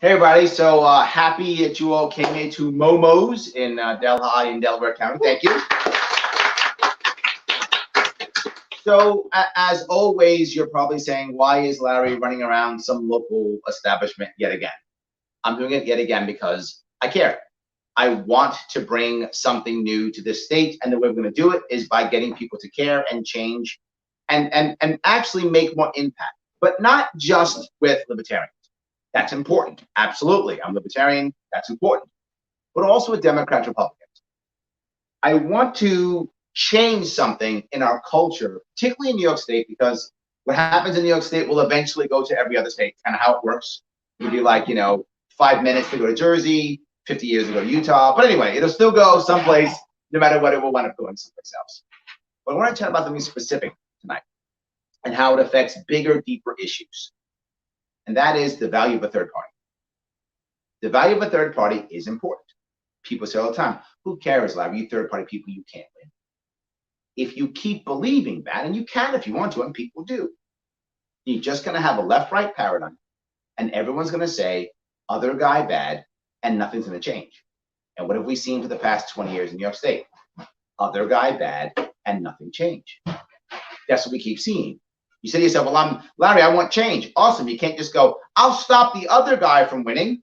Hey everybody, so happy that you all came here to Momos in Delhi in Delaware County. Thank you. So as always, you're probably saying, why is Larry running around some local establishment yet again? I'm doing it yet again because I care. I want to bring something new to this state, and the way we're going to do it is by getting people to care and change and actually make more impact, but not just with libertarians. That's important. Absolutely. I'm libertarian. That's important. But also with Democrats, Republicans. I want to change something in our culture, particularly in New York State, because what happens in New York State will eventually go to every other state, kind of how it works. It'll be like, 5 minutes to go to Jersey, 50 years to go to Utah. But anyway, it'll still go someplace, no matter what, it will wind up going someplace else. But I want to chat about something specific tonight and how it affects bigger, deeper issues. And that is the value of a third party. The value of a third party is important. People say all the time, who cares, Larry? You third party people, you can't win. If you keep believing that, and you can if you want to, and people do, you're just going to have a left-right paradigm, and everyone's going to say, other guy bad, and nothing's going to change. And what have we seen for the past 20 years in New York State? Other guy bad, and nothing changed. That's what we keep seeing. You say to yourself, well, Larry, I want change. Awesome. You can't just go, I'll stop the other guy from winning.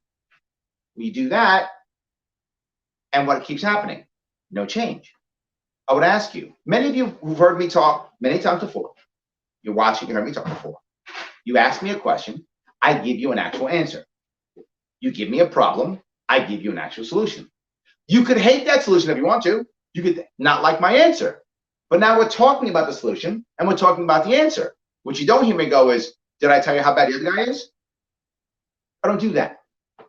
We do that, and what keeps happening? No change. I would ask you, many of you who've heard me talk many times before, you're watching and heard me talk before. You ask me a question, I give you an actual answer. You give me a problem, I give you an actual solution. You could hate that solution if you want to. You could not like my answer. But now we're talking about the solution, and we're talking about the answer. What you don't hear me go is, did I tell you how bad the other guy is? I don't do that.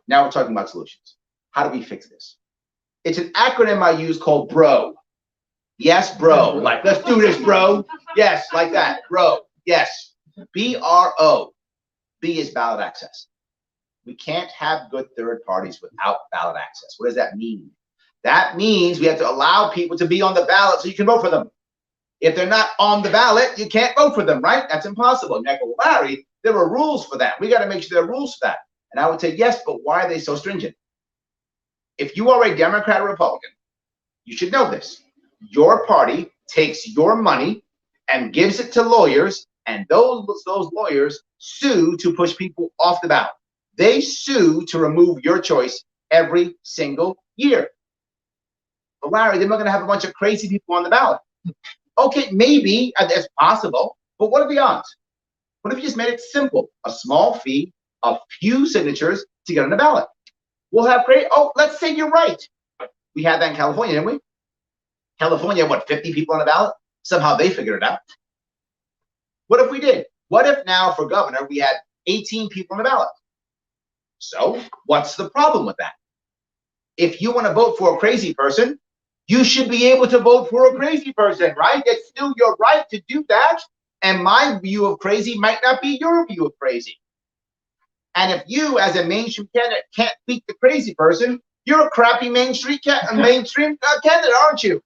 Now we're talking about solutions. How do we fix this? It's an acronym I use called BRO. Yes, bro. Like, let's do this, bro. Yes, like that, bro. Yes. BRO. B is ballot access. We can't have good third parties without ballot access. What does that mean? That means we have to allow people to be on the ballot so you can vote for them. If they're not on the ballot, you can't vote for them, right? That's impossible. And I go, Larry, there are rules for that. We got to make sure there are rules for that. And I would say, yes, but why are they so stringent? If you are a Democrat or Republican, you should know this. Your party takes your money and gives it to lawyers, and those lawyers sue to push people off the ballot. They sue to remove your choice every single year. But Larry, they're not going to have a bunch of crazy people on the ballot. Okay, maybe that's possible, but what are the odds? What if you just made it simple? A small fee, a few signatures to get on the ballot. We'll have great, let's say you're right. We had that in California, didn't we? California, what, 50 people on the ballot? Somehow they figured it out. What if we did? What if now for governor we had 18 people on the ballot? So what's the problem with that? If you want to vote for a crazy person, you should be able to vote for a crazy person, right? It's still your right to do that. And my view of crazy might not be your view of crazy. And if you, as a mainstream candidate, can't beat the crazy person, you're a crappy mainstream candidate, aren't you?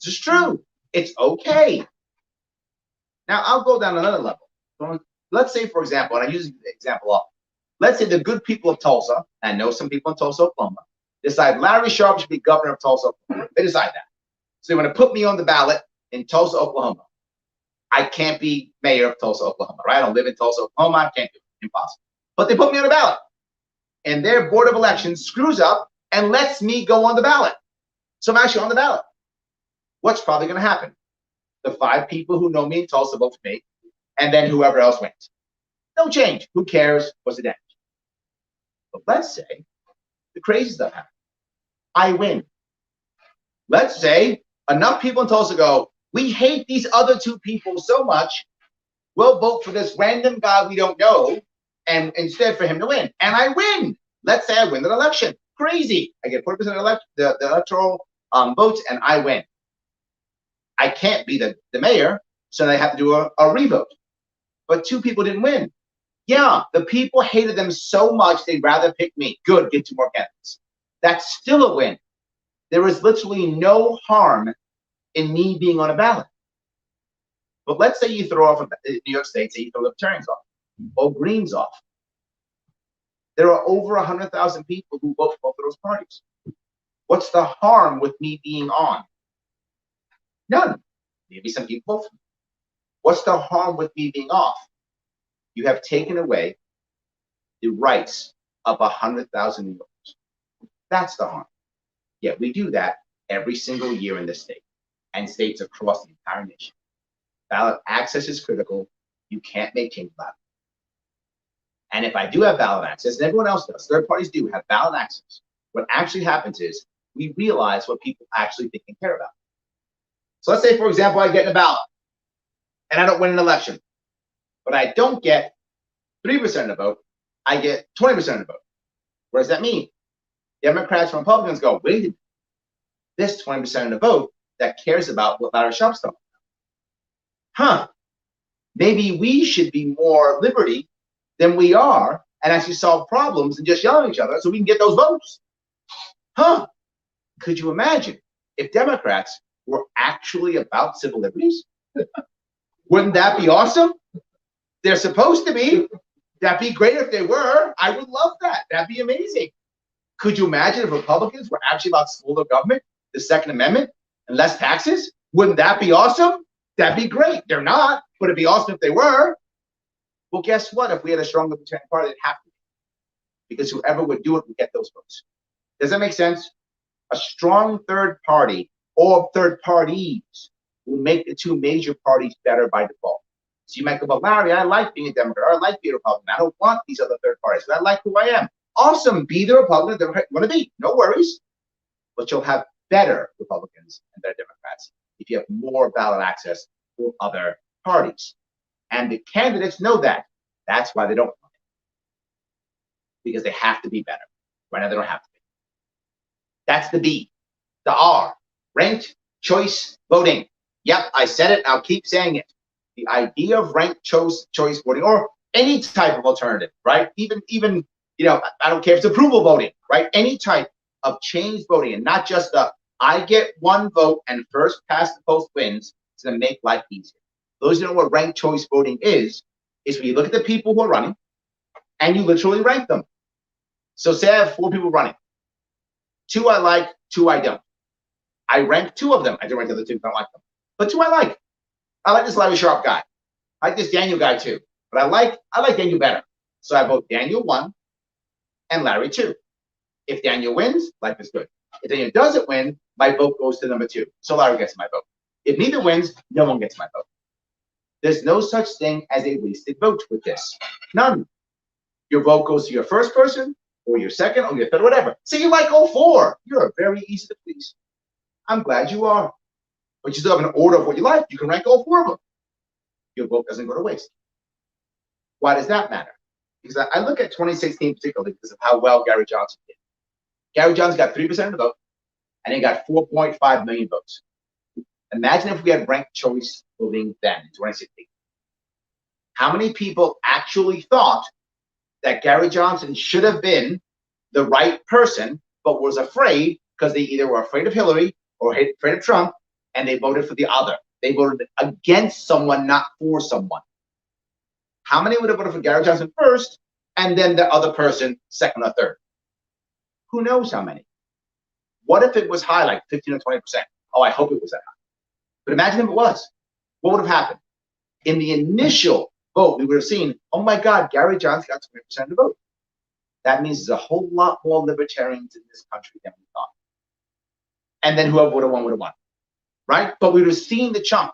This is true. It's okay. Now, I'll go down another level. Let's say, for example, and I use the example often, let's say the good people of Tulsa, and I know some people in Tulsa, Oklahoma, decide Larry Sharpe should be governor of Tulsa, Oklahoma. They decide that. So they want to put me on the ballot in Tulsa, Oklahoma. I can't be mayor of Tulsa, Oklahoma, right? I don't live in Tulsa, Oklahoma. I can't do it. Impossible. But they put me on the ballot. And their board of elections screws up and lets me go on the ballot. So I'm actually on the ballot. What's probably going to happen? The 5 people who know me in Tulsa vote for me, and then whoever else wins. No change. Who cares? What's the damage? But let's say the crazy stuff happens. I win. Let's say enough people in Tulsa go, we hate these other 2 people so much, we'll vote for this random guy we don't know, and instead for him to win. And I win. Let's say I win an election. Crazy. I get 40% of the electoral votes, and I win. I can't be the mayor, so they have to do a revote. But 2 people didn't win. Yeah, the people hated them so much they'd rather pick me. Good, get 2 more candidates. That's still a win. There is literally no harm in me being on a ballot. But let's say you throw off New York State, say you throw Libertarians off, or Greens off. There are over 100,000 people who vote for both of those parties. What's the harm with me being on? None. Maybe some people vote for me. What's the harm with me being off? You have taken away the rights of 100,000 New Yorkers. That's the harm. Yet we do that every single year in this state and states across the entire nation. Ballot access is critical. You can't make change about it. And if I do have ballot access, and everyone else does, third parties do have ballot access, what actually happens is we realize what people actually think and care about. So let's say, for example, I get in a ballot and I don't win an election, but I don't get 3% of the vote, I get 20% of the vote. What does that mean? Democrats and Republicans go, wait a minute, this 20% of the vote that cares about what Larry Sharpe's talking about. Maybe we should be more liberty than we are and actually solve problems and just yell at each other so we can get those votes. Could you imagine if Democrats were actually about civil liberties? Wouldn't that be awesome? They're supposed to be. That'd be great if they were. I would love that. That'd be amazing. Could you imagine if Republicans were actually about smaller government, the Second Amendment, and less taxes? Wouldn't that be awesome? That'd be great. They're not, but it'd be awesome if they were. Well, guess what? If we had a strong Libertarian Party, it'd have to be. Because whoever would do it would get those votes. Does that make sense? A strong third party or third parties will make the two major parties better by default. So you might go, well, Larry, I like being a Democrat, or I like being a Republican. I don't want these other third parties, but I like who I am. Awesome, be the Republican, Democrat you want to be. No worries. But you'll have better Republicans and better Democrats if you have more ballot access for other parties. And the candidates know that. That's why they don't want it. Because they have to be better. Right now, they don't have to be. That's the B. The R. Ranked choice voting. Yep, I said it. I'll keep saying it. The idea of ranked choice voting, or any type of alternative, right? Even I don't care if it's approval voting, right? Any type of change voting, and not just the I get one vote and first past the post wins. It's going to make life easier. Those who know what ranked choice voting is when you look at the people who are running and you literally rank them. So say I have 4 people running. 2 I like, 2 I don't. I rank 2 of them. I don't rank the other 2 because I don't like them. But 2 I like. I like this Larry Sharpe guy. I like this Daniel guy too. But I like Daniel better. So I vote Daniel 1 and Larry 2. If Daniel wins, life is good. If Daniel doesn't win, my vote goes to number 2. So Larry gets my vote. If neither wins, no one gets my vote. There's no such thing as a wasted vote with this. None. Your vote goes to your first person, or your second, or your third, whatever. Say you like all 4. You're very easy to please. I'm glad you are. But you still have an order of what you like. You can rank all 4 of them. Your vote doesn't go to waste. Why does that matter? Because I look at 2016 particularly because of how well Gary Johnson did. Gary Johnson got 3% of the vote, and he got 4.5 million votes. Imagine if we had ranked choice voting then in 2016. How many people actually thought that Gary Johnson should have been the right person, but was afraid because they either were afraid of Hillary or afraid of Trump, and they voted for the other. They voted against someone, not for someone. How many would have voted for Gary Johnson first, and then the other person second or third? Who knows how many? What if it was high, like 15 or 20%? Oh, I hope it was that high. But imagine if it was. What would have happened? In the initial vote, we would have seen, oh my God, Gary Johnson got 20% of the vote. That means there's a whole lot more libertarians in this country than we thought. And then whoever would have won. Right? But we would have seen the chunk.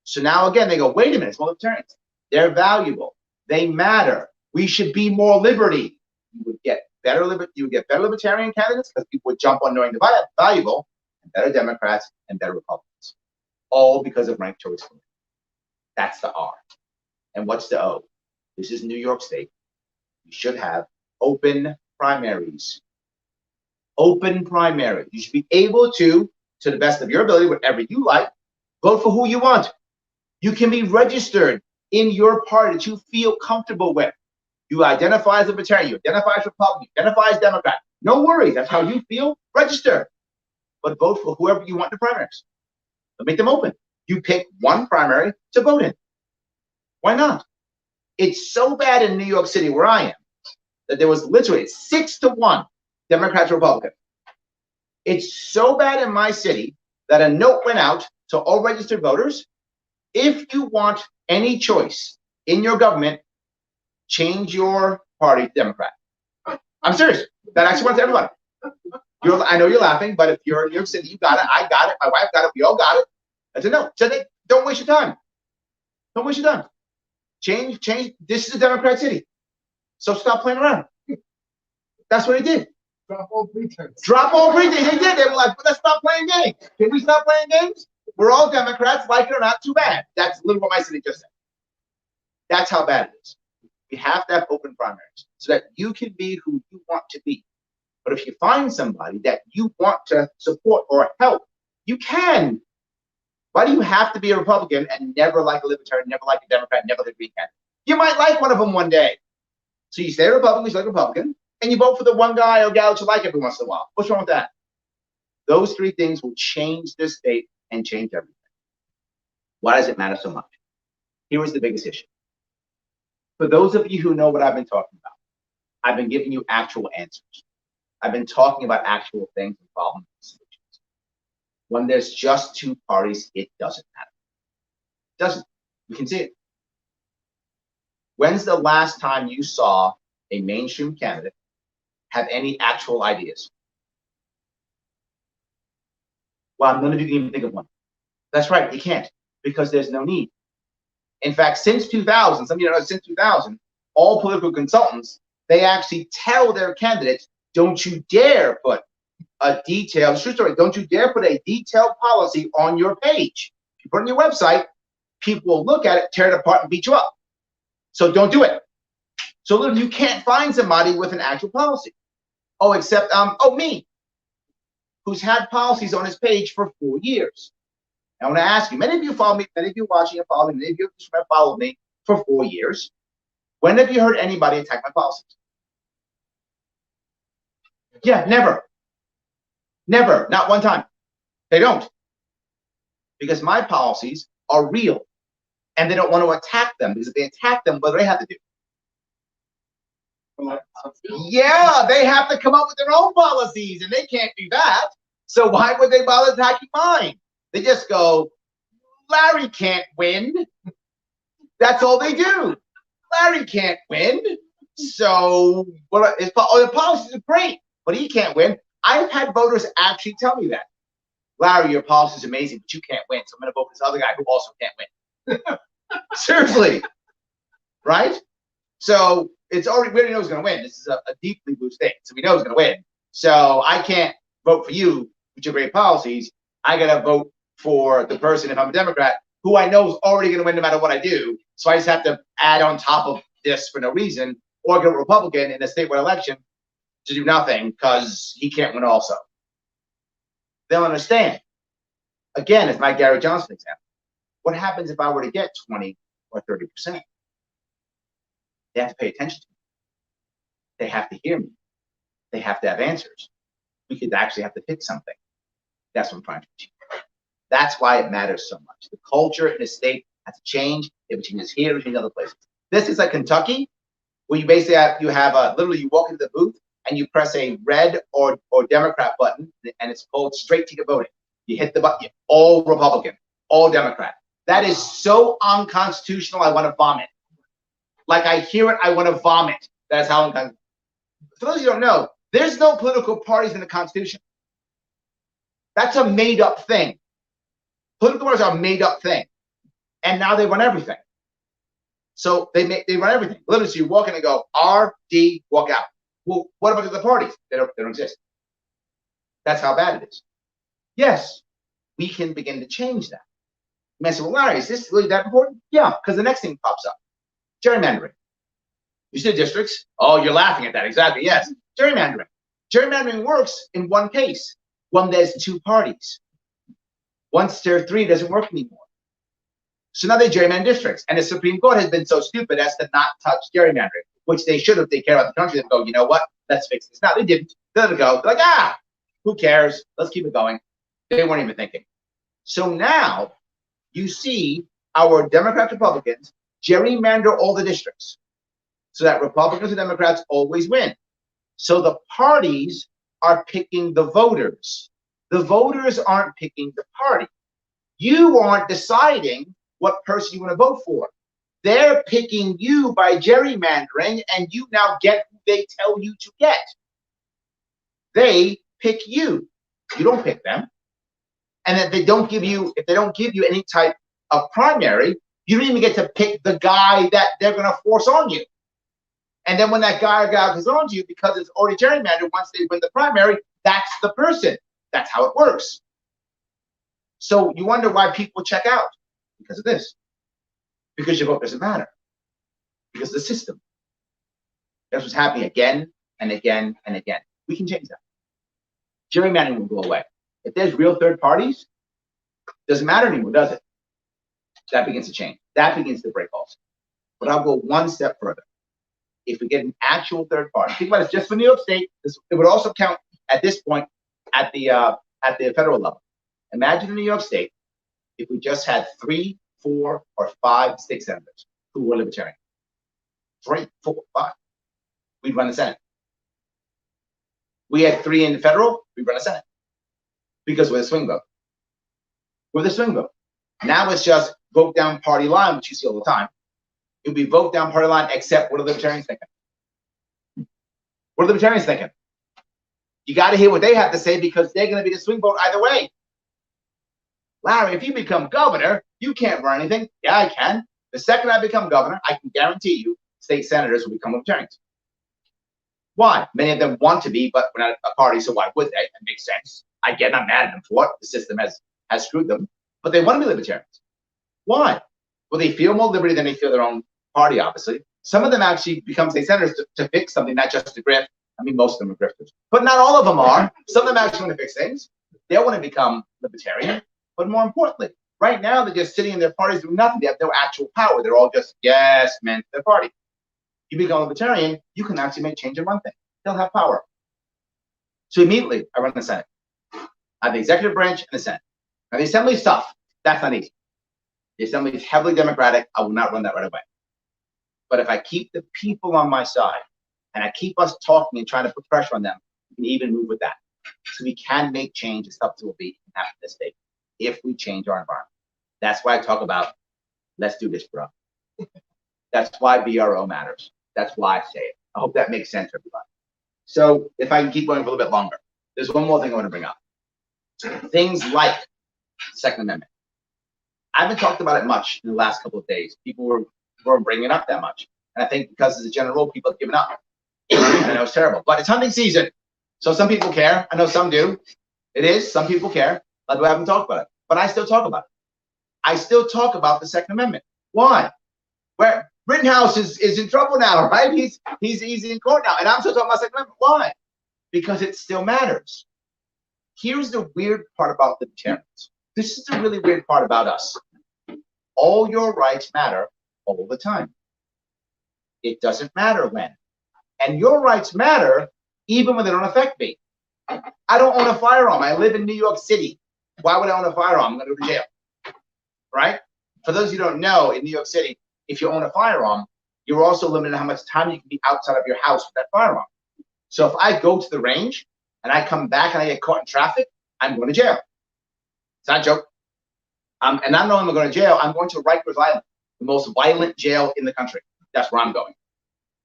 So now again, they go, wait a minute, it's more libertarians. They're valuable. They matter. We should be more liberty. You would get better libertarian candidates because people would jump on knowing they're valuable, and better Democrats and better Republicans. All because of ranked choice voting. That's the R. And what's the O? This is New York State. You should have open primaries. Open primaries. You should be able to the best of your ability, whatever you like, vote for who you want. You can be registered in your party that you feel comfortable with. You identify as a libertarian, you identify as Republican, you identify as Democrat. No worries. That's how you feel. Register. But vote for whoever you want in the primaries. But make them open. You pick one primary to vote in. Why not? It's so bad in New York City where I am that there was literally 6-1 Democrat to Republican. It's so bad in my city that a note went out to all registered voters. If you want any choice in your government, change your party to Democrat. I'm serious. That actually went to everybody. I know you're laughing, but if you're in New York City, you got it. I got it. My wife got it. We all got it. I said, no. So don't waste your time. Don't waste your time. Change. This is a Democrat city. So stop playing around. That's what he did. Drop all pretense. Drop all pretense. They did. They were like, let's stop playing games. Can we stop playing games? We're all Democrats. Like it or not, too bad. That's literally what my city just said. That's how bad it is. We have to have open primaries so that you can be who you want to be. But if you find somebody that you want to support or help, you can. Why do you have to be a Republican and never like a Libertarian, never like a Democrat, never like a Green candidate? You might like one of them one day. So you stay a Republican, you like a Republican, and you vote for the one guy or gal that you like every once in a while. What's wrong with that? Those three things will change this state and change everything. Why does it matter so much? Here is the biggest issue. For those of you who know what I've been talking about, I've been giving you actual answers. I've been talking about actual things and problems and solutions. When there's just two parties, it doesn't matter. It doesn't. You can see it. When's the last time you saw a mainstream candidate have any actual ideas? Well, none of you can even think of one. That's right, you can't, because there's no need. In fact, since 2000, some of you know, since 2000, all political consultants, they actually tell their candidates, don't you dare put a detailed, true story, don't you dare put a detailed policy on your page. If you put it on your website, people will look at it, tear it apart, and beat you up. So don't do it. So literally, you can't find somebody with an actual policy. Oh, except, me, who's had policies on his page for 4 years. I want to ask you, many of you follow me, many of you watching and following me, many of you have followed me for 4 years. When have you heard anybody attack my policies? Yeah, never. Never, not one time. They don't. Because my policies are real. And they don't want to attack them, because if they attack them, what do they have to do? Yeah, they have to come up with their own policies, and they can't do that. So why would they bother attacking mine? They just go, Larry can't win. That's all they do. Larry can't win. So the policies are great, but he can't win. I've had voters actually tell me that. Larry, your policy is amazing, but you can't win. So I'm going to vote for this other guy who also can't win. Seriously. Right? So we already know who's going to win. This is a deeply blue state. So we know who's going to win. So I can't vote for you with your great policies. I got to vote for the person, if I'm a Democrat, who I know is already going to win no matter what I do. So I just have to add on top of this for no reason, or get a Republican in a statewide election to do nothing because he can't win also. They'll understand. Again, it's my Gary Johnson example. What happens if I were to get 20 or 30%? They have to pay attention to me. They have to hear me. They have to have answers. We could actually have to pick something. That's what I'm trying to achieve. That's why it matters so much. The culture in the state has to change. It changes here, it changes other places. This is like Kentucky, where you basically have literally you walk into the booth and you press a red or Democrat button, and it's called straight ticket voting. You hit the button, all Republican, all Democrat. That is so unconstitutional, I want to vomit. Like I hear it, I want to vomit. That's how unconstitutional. For those of you who don't know, there's no political parties in the Constitution. That's a made-up thing. Political parties are a made-up thing. And now they run everything. So they run everything. Literally, so you walk in and go, R-D, walk out. Well, what about the other parties? They don't exist. That's how bad it is. Yes, we can begin to change that. You may say, well, Larry, is this really that important? Yeah, because the next thing pops up. Gerrymandering. You see the districts? Oh, you're laughing at that. Exactly, yes. Gerrymandering. Gerrymandering works in one case, when there's two parties. Once there are three, it doesn't work anymore. So now they gerrymander districts. And the Supreme Court has been so stupid as to not touch gerrymandering, which they should have. They care about the country. They go, you know what? Let's fix this. Now they didn't. They let it go. They're like, who cares? Let's keep it going. They weren't even thinking. So now you see our Democrat Republicans gerrymander all the districts. so that Republicans and Democrats always win. So the parties are picking the voters. The voters aren't picking the party. You aren't deciding what person you want to vote for. They're picking you by gerrymandering, and you now get who they tell you to get. They pick you. You don't pick them. And if they don't give you any type of primary, you don't even get to pick the guy that they're going to force on you. And then when that guy or gal is on you, because it's already gerrymandered, once they win the primary, that's the person. That's how it works. So you wonder why people check out because of this. Because your vote doesn't matter. Because of the system. That's what's happening again and again and again. We can change that. Gerrymandering will go away. If there's real third parties, it doesn't matter anymore, does it? That begins to change. That begins to break also. But I'll go one step further. If we get an actual third party, think about it, just for New York State, it would also count at this point at the federal level. Imagine in New York State if we just had 3, 4, or 5 state senators who were libertarian. 3, 4, 5. We'd run the Senate. We had 3 in the federal, we'd run the Senate. Because we're the swing vote. We're the swing vote. Now it's just vote down party line, which you see all the time. It'll be vote down party line, except what are the libertarians thinking? What are the libertarians thinking? You got to hear what they have to say because they're going to be the swing vote either way. Larry, if you become governor, you can't run anything. Yeah, I can. The second I become governor, I can guarantee you state senators will become libertarians. Why? Many of them want to be, but we're not a party, so why would they? It makes sense. I get not mad at them for it. The system has screwed them, but they want to be libertarians. Why? Well, they feel more liberty than they feel their own party, obviously. Some of them actually become state senators to fix something, not just to grift. I mean, most of them are grifters, but not all of them are. Some of them actually want to fix things. They want to become libertarian, but more importantly, right now they're just sitting in their parties doing nothing. They have no actual power. They're all just yes men to their party. You become a libertarian, you can actually make change in one thing. They'll have power. So immediately, I run the Senate. I have the executive branch and the Senate. Now the Assembly is tough. That's not easy. The Assembly is heavily Democratic. I will not run that right away. But if I keep the people on my side and I keep us talking and trying to put pressure on them, we can even move with that. So we can make change as tough as it will be in this state if we change our environment. That's why I talk about let's do this, bro. That's why BRO matters. That's why I say it. I hope that makes sense to everybody. So if I can keep going for a little bit longer, there's one more thing I want to bring up. Things like the Second Amendment. I haven't talked about it much in the last couple of days. People weren't bringing it up that much. And I think because as a general rule, people have given up. I know it's terrible, but it's hunting season. So some people care. I know some do. It is. Some people care. But we haven't talked about it. But I still talk about it. I still talk about the Second Amendment. Why? Where Rittenhouse is in trouble now, right? He's in court now. And I'm still talking about Second Amendment. Why? Because it still matters. Here's the weird part about libertarians. This is the really weird part about us. All your rights matter all the time. It doesn't matter when. And your rights matter even when they don't affect me. I don't own a firearm. I live in New York City. Why would I own a firearm? I'm going to go to jail. Right? For those who don't know, in New York City, if you own a firearm, you're also limited to how much time you can be outside of your house with that firearm. So if I go to the range and I come back and I get caught in traffic, I'm going to jail. It's not a joke. And not only am I going to jail, I'm going to Rikers Island, the most violent jail in the country. That's where I'm going.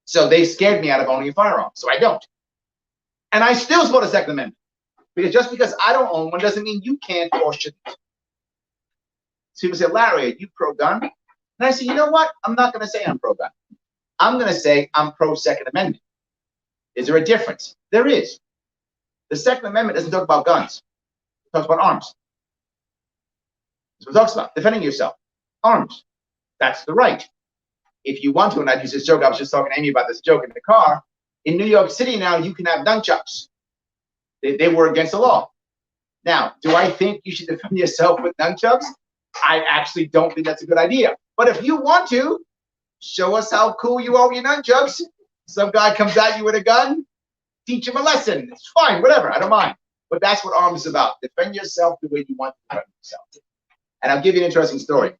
So they scared me out of owning a firearm, so I don't. And I still support the Second Amendment. Because just because I don't own one doesn't mean you can't or shouldn't. So people say, Larry, are you pro-gun? And I say, you know what? I'm not going to say I'm pro-gun. I'm going to say I'm pro-Second Amendment. Is there a difference? There is. The Second Amendment doesn't talk about guns. It talks about arms. That's what it talks about. Defending yourself. Arms. That's the right. If you want to, and I use this joke, I was just talking to Amy about this joke in the car. In New York City now, you can have nunchucks. They were against the law. Now, do I think you should defend yourself with nunchucks? I actually don't think that's a good idea. But if you want to, show us how cool you are with your nunchucks. Some guy comes at you with a gun, teach him a lesson. It's fine, whatever, I don't mind. But that's what arms is about. Defend yourself the way you want to defend yourself. And I'll give you an interesting story.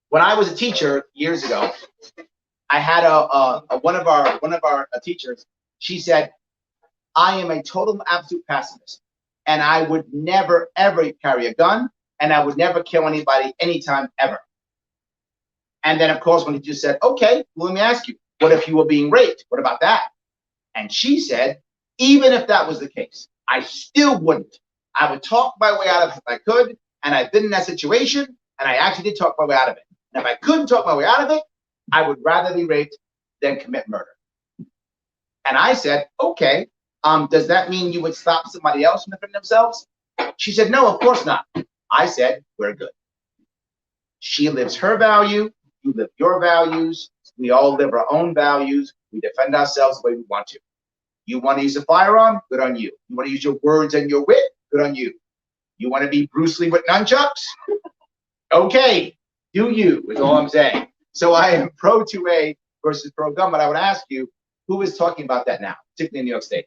When I was a teacher years ago, I had one of our teachers. She said, I am a total absolute pacifist, and I would never ever carry a gun, and I would never kill anybody anytime ever. And then, of course, when he just said, okay, well, let me ask you, what if you were being raped? What about that? And she said, even if that was the case, I still wouldn't. I would talk my way out of it if I could, and I've been in that situation, and I actually did talk my way out of it. And if I couldn't talk my way out of it, I would rather be raped than commit murder. And I said, okay, does that mean you would stop somebody else from defending themselves? She said, no, of course not. I said, we're good. She lives her value, you live your values, we all live our own values, we defend ourselves the way we want to. You want to use a firearm? Good on you. You want to use your words and your wit? Good on you. You want to be Bruce Lee with nunchucks? Okay, do you, is all I'm saying. So I am pro 2A versus pro gun, but I would ask you, who is talking about that now, particularly in New York State?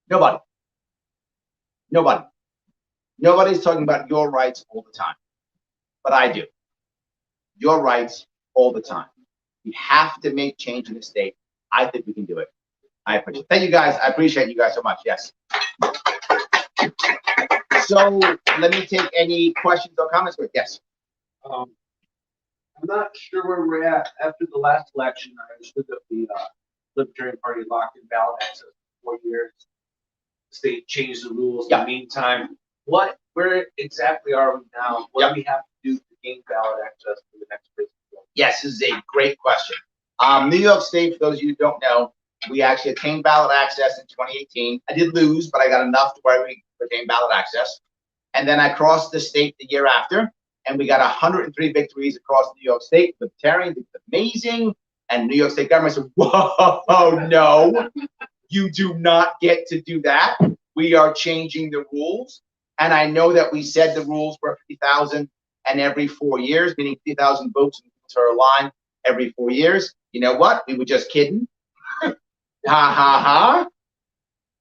Nobody. Nobody. Nobody's talking about your rights all the time, but I do. Your rights all the time. We have to make change in the state. I think we can do it. I appreciate it. Thank you guys. I appreciate you guys so much. Yes. So let me take any questions or comments. Yes. I'm not sure where we're at. After the last election, I understood that the Libertarian Party locked in ballot access for 4 years. The state changed the rules in the meantime. Where exactly are we now? What do we have to do to gain ballot access for the next president? Yes, this is a great question. New York State, for those of you who don't know, we actually attained ballot access in 2018. I did lose, but I got enough to where we attained ballot access. And then I crossed the state the year after, and we got 103 victories across New York State. Libertarians, it's amazing. And New York State government said, whoa, no, you do not get to do that. We are changing the rules. And I know that we said the rules were 50,000 and every 4 years, meaning 50,000 votes per line every 4 years. You know what? We were just kidding. Ha ha ha.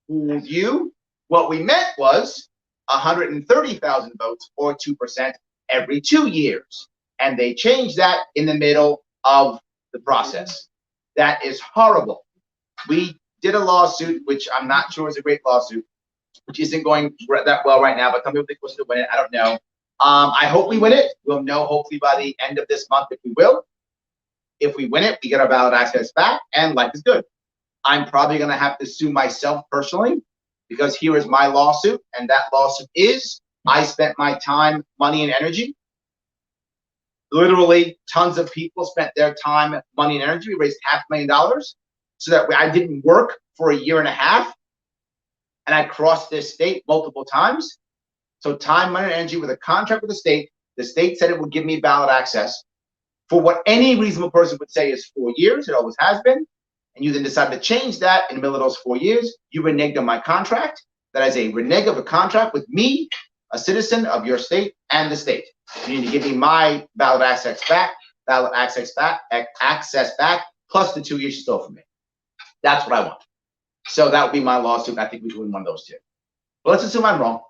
Fooled you. What we meant was 130,000 votes or 2% every 2 years. And they changed that in the middle of the process. That is horrible. We did a lawsuit, which I'm not sure is a great lawsuit, which isn't going that well right now, but some people think we'll still win it. I don't know. I hope we win it. We'll know hopefully by the end of this month if we will. If we win it, we get our ballot access back, and life is good. I'm probably going to have to sue myself personally, because here is my lawsuit, and that lawsuit is I spent my time, money, and energy. Literally, tons of people spent their time, money, and energy. We raised $500,000 so that I didn't work for a year and a half, and I crossed this state multiple times. So time, money, and energy with a contract with the state. The state said it would give me ballot access for what any reasonable person would say is 4 years. It always has been. And you then decided to change that in the middle of those 4 years. You reneged on my contract. That is a renege of a contract with me, a citizen of your state and the state. You need to give me my ballot access back, access back, plus the 2 years you stole from me. That's what I want. So that would be my lawsuit. I think we should win one of those two. But let's assume I'm wrong.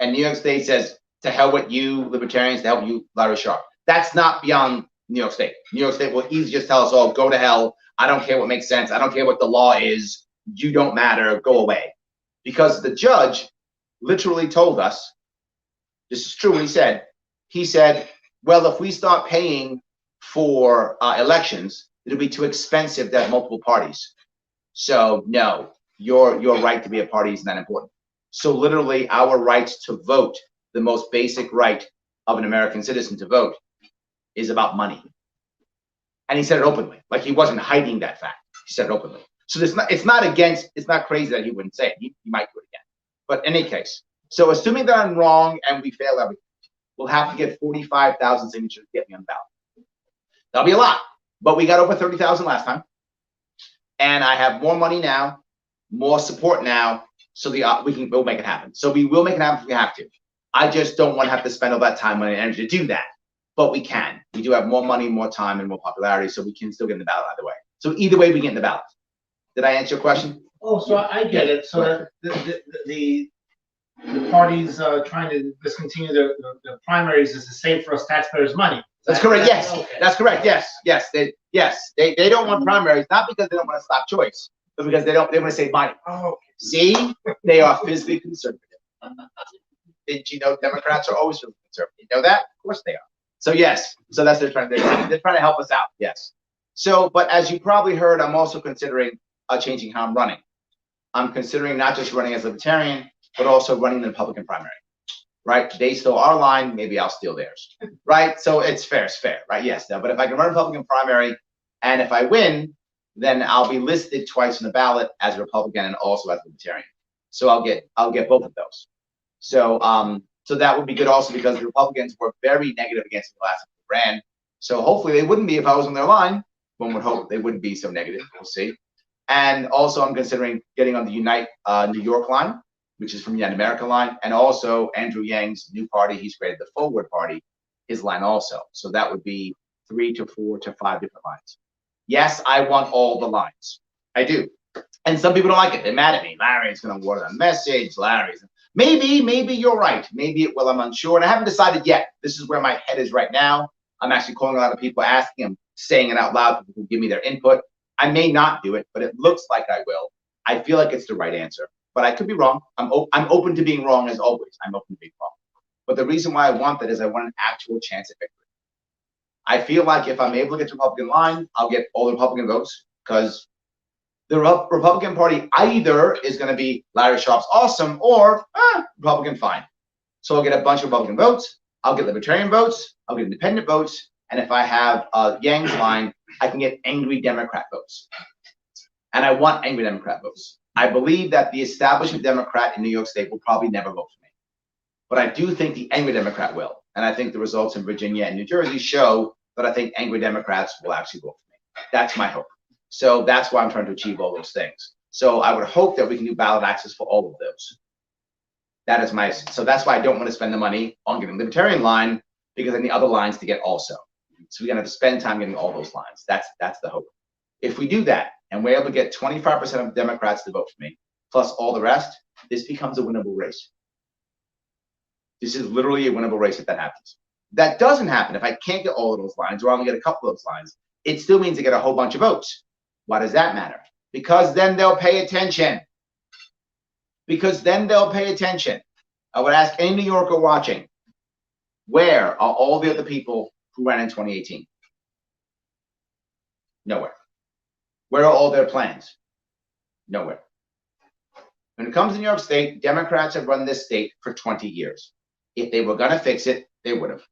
And New York State says, to hell with you, libertarians, to hell with you, Larry Sharpe. That's not beyond New York State. New York State will easily just tell us all, go to hell. I don't care what makes sense. I don't care what the law is. You don't matter. Go away. Because the judge literally told us, this is true what he said, well, if we start paying for elections, it'll be too expensive to have multiple parties. So no, your right to be a party is not important. So literally our rights to vote, the most basic right of an American citizen to vote, is about money. And he said it openly, like he wasn't hiding that fact. He said it openly. So it's not crazy that he wouldn't say it. He might do it again. But in any case, so assuming that I'm wrong and we fail everything, we'll have to get 45,000 signatures to get me on the ballot. That'll be a lot, but we got over 30,000 last time. And I have more money now, more support now, so we'll make it happen. So we will make it happen if we have to. I just don't want to have to spend all that time, money, and energy to do that. But we can. We do have more money, more time, and more popularity, so we can still get in the ballot either way. So either way, we get in the ballot. Did I answer your question? Oh, so I get it. So the parties trying to discontinue the primaries is to save for us taxpayers' money. That's correct. Yes, Okay. that's correct. Yes. They don't want primaries, not because they don't want to stop choice, but because they want to save money. Oh, See, they are physically conservative. Did you know Democrats are always physically conservative? You know that? Of course they are. So yes, so that's they're trying to help us out. Yes. So, but as you probably heard, I'm also considering changing how I'm running. I'm considering not just running as a libertarian, but also running the Republican primary. Right? They stole our line, maybe I'll steal theirs. Right? So it's fair, right? Yes. But if I can run a Republican primary, and if I win, then I'll be listed twice on the ballot as a Republican and also as a libertarian. So I'll get both of those. So so that would be good also because the Republicans were very negative against me the last time they ran. So hopefully they wouldn't be if I was on their line. One would hope they wouldn't be so negative. We'll see. And also I'm considering getting on the Unite New York line, which is from United America line, and also Andrew Yang's new party. He's created the Forward Party, his line also. So that would be 3 to 4 to 5 different lines. Yes, I want all the lines. I do. And some people don't like it. They're mad at me. Larry's going to water the message. Larry's. Maybe you're right. Maybe it will. I'm unsure. And I haven't decided yet. This is where my head is right now. I'm actually calling a lot of people, asking them, saying it out loud. People who give me their input. I may not do it, but it looks like I will. I feel like it's the right answer. But I could be wrong. I'm open to being wrong as always. I'm open to being wrong. But the reason why I want that is I want an actual chance at victory. I feel like if I'm able to get the Republican line, I'll get all the Republican votes because the Republican Party either is going to be Larry Sharp's awesome or Republican fine. So I'll get a bunch of Republican votes. I'll get Libertarian votes. I'll get Independent votes. And if I have Yang's line, I can get angry Democrat votes. And I want angry Democrat votes. I believe that the establishment Democrat in New York State will probably never vote for me. But I do think the angry Democrat will. And I think the results in Virginia and New Jersey show that I think angry Democrats will actually vote for me. That's my hope. So that's why I'm trying to achieve all those things. So I would hope that we can do ballot access for all of those. That is so that's why I don't want to spend the money on getting the Libertarian line because I need other lines to get also. So we're going to have to spend time getting all those lines. That's the hope. If we do that and we're able to get 25% of Democrats to vote for me, plus all the rest, this becomes a winnable race. This is literally a winnable race if that happens. That doesn't happen if I can't get all of those lines or I only get a couple of those lines. It still means I get a whole bunch of votes. Why does that matter? Because then they'll pay attention. I would ask any New Yorker watching, where are all the other people who ran in 2018? Nowhere. Where are all their plans? Nowhere. When it comes to New York State, Democrats have run this state for 20 years. If they were going to fix it, they would have.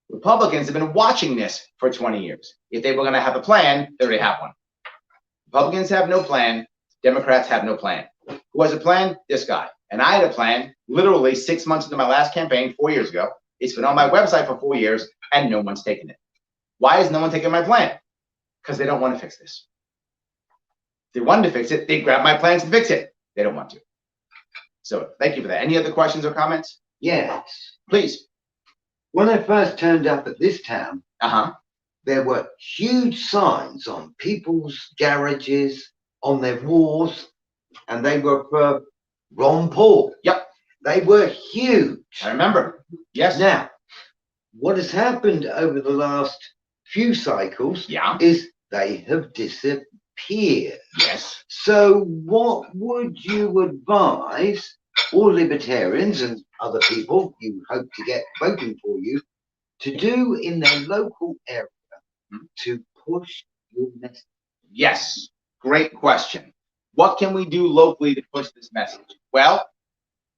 Republicans have been watching this for 20 years. If they were going to have a plan, they already have one. Republicans have no plan. Democrats have no plan. Who has a plan? This guy. And I had a plan literally 6 months into my last campaign 4 years ago. It's been on my website for 4 years and no one's taken it. Why is no one taking my plan? Because they don't want to fix this. If they wanted to fix it, they'd grab my plans and fix it. They don't want to. So thank you for that. Any other questions or comments? Yes. Please. When I first turned up at this town, there were huge signs on people's garages, on their walls, and they were for Ron Paul. Yep. They were huge. I remember. Yes. Now, what has happened over the last few cycles is they have disappeared. Yes. So what would you advise all libertarians and other people you hope to get voting for you to do in their local area to push your message? Yes. Great question. What can we do locally to push this message? Well,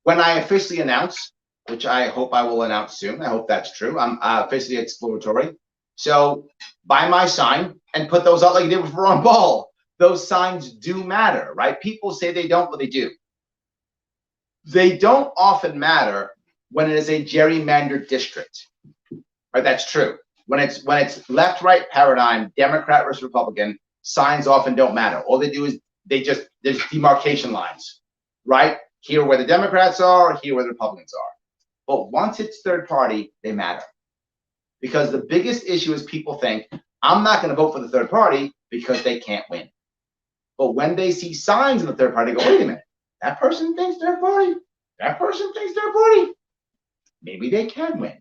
when I officially announce, which I hope I will announce soon, I hope that's true, I'm officially exploratory. So buy my sign and put those out like you did with Ron Paul. Those signs do matter, right? People say they don't, but they do. They don't often matter when it is a gerrymandered district, right? That's true. When it's left-right paradigm, Democrat versus Republican, signs often don't matter. All they do is there's demarcation lines, right? Here where the Democrats are, here where the Republicans are. But once it's third party, they matter. Because the biggest issue is people think, I'm not going to vote for the third party because they can't win. But when they see signs in the third party, they go, wait a minute, that person thinks third party. That person thinks third party. Maybe they can win.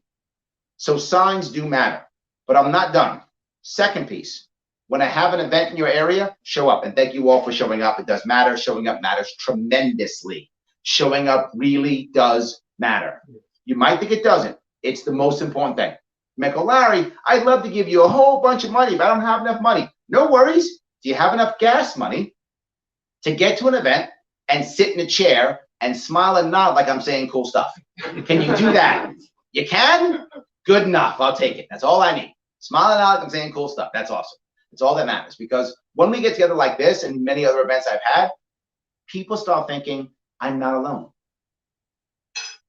So signs do matter, but I'm not done. Second piece, when I have an event in your area, show up. And thank you all for showing up. It does matter. Showing up matters tremendously. Showing up really does matter. You might think it doesn't. It's the most important thing. Michael, Larry, I'd love to give you a whole bunch of money, but I don't have enough money. No worries. Do you have enough gas money to get to an event and sit in a chair and smile and nod like I'm saying cool stuff? Can you do that? You can? Good enough. I'll take it. That's all I need. Smile and nod like I'm saying cool stuff. That's awesome. It's all that matters, because when we get together like this and many other events I've had, people start thinking I'm not alone.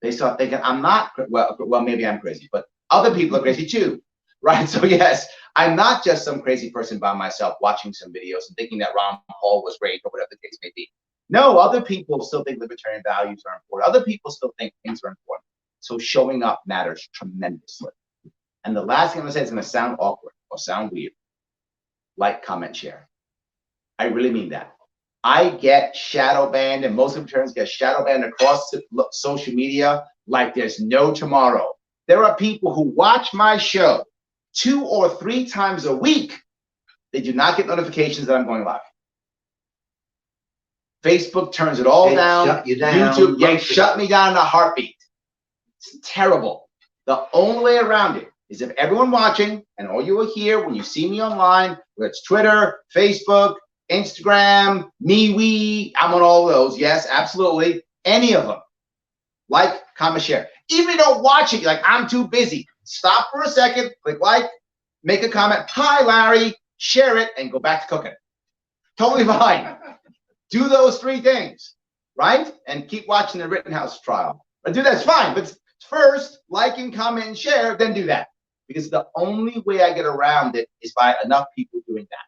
They start thinking I'm not, well, maybe I'm crazy, but other people are crazy too, right? So yes, I'm not just some crazy person by myself watching some videos and thinking that Ron Paul was great or whatever the case may be. No, other people still think libertarian values are important. Other people still think things are important. So showing up matters tremendously. And the last thing I'm gonna say is gonna sound awkward or sound weird. Like, comment, share. I really mean that. I get shadow banned, and most libertarians get shadow banned across social media like there's no tomorrow. There are people who watch my show 2 or 3 times a week. They do not get notifications that I'm going live. Facebook turns it all down. Shut you down. YouTube, yeah, shut me down in a heartbeat. It's terrible. The only way around it is if everyone watching and all you will hear when you see me online, whether it's Twitter, Facebook, Instagram, MeWe, I'm on all those. Yes, absolutely. Any of them. Like, comment, share. Even if you don't watch it, you're like, I'm too busy. Stop for a second, click like, make a comment. Hi, Larry. Share it and go back to cooking. Totally fine. Do those 3 things, right? And keep watching the Rittenhouse trial. But do that's fine. But first, like and comment and share, then do that. Because the only way I get around it is by enough people doing that.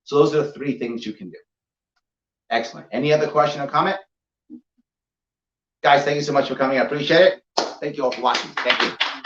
So those are the 3 things you can do. Excellent. Any other question or comment? Guys, thank you so much for coming. I appreciate it. Thank you all for watching. Thank you.